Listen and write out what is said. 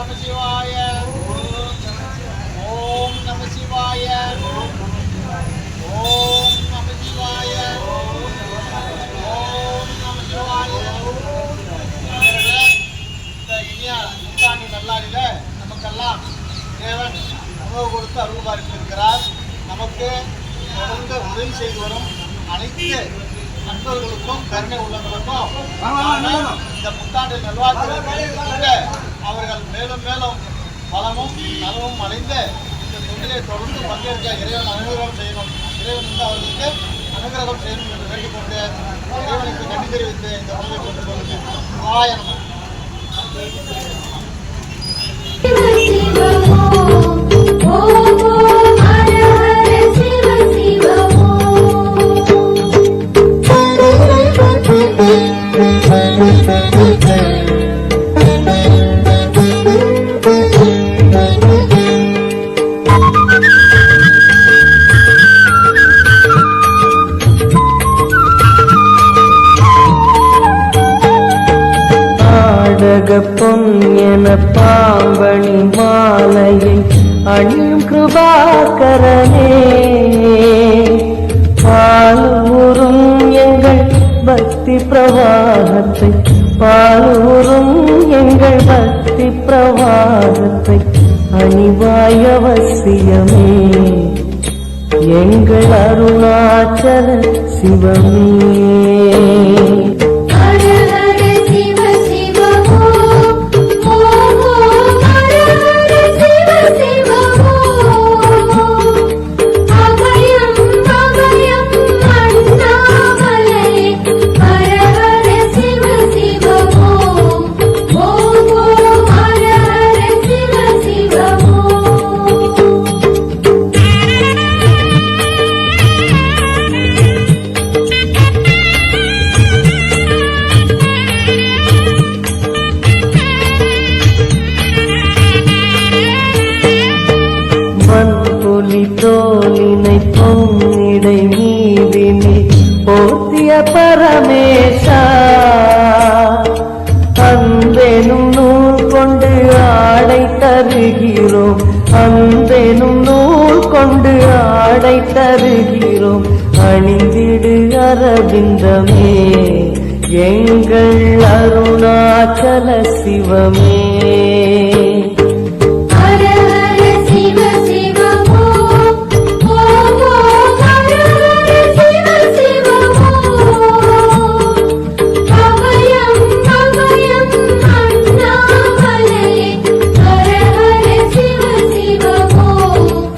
நம சிவாய. ஓம் நம சிவாய. ஓம் நம சிவாய. ஓம் நம சிவாய. இந்த இனிய புத்தாண்டு நல்லாளில நமக்கெல்லாம் தேவன் உணவு கொடுத்து அருள் பார்த்திருக்கிறார். நமக்கு தொடர்ந்து உதவி செய்து வரும் அனைத்து நண்பர்களுக்கும் கருணை உள்ளவர்களுக்கும் இந்த புத்தாண்டு நல்வாழ்த்துக்களை அவர்கள் மேலும் மேலும் பலமும் நலமும் அடைந்து இந்த தொண்டிலே தொடர்ந்து பங்கேற்க இறைவன் அனுகிரகம் செய்யணும். இறைவன் வந்து அவர்களுக்கு அனுகிரகம் செய்யணும் என்று வேண்டிக்கொண்டு இறைவனுக்கு நன்றி தெரிவித்து இந்த உணவை கொண்டு கொள்கிறேன். ஆயனம். பொன்ன பாம்பணி மாலையை அணியும் கிருபாகரனே, பாலூரும் எங்கள் பக்தி பிரவாகத்தை, பாலூரும் எங்கள் பக்தி பிரவாகத்தை அணிவாய் அவசியமே எங்கள் அருணாச்சல சிவமே. தோலினை பொன்னிடை மீதினி போத்திய பரமேசா, அன்பெனும் நூல் கொண்டு ஆடை தருகிறோம், அன்பெனும் நூல் கொண்டு ஆடை தருகிறோம், அணிந்திடு அரவிந்தமே எங்கள் அருணாச்சல சிவமே.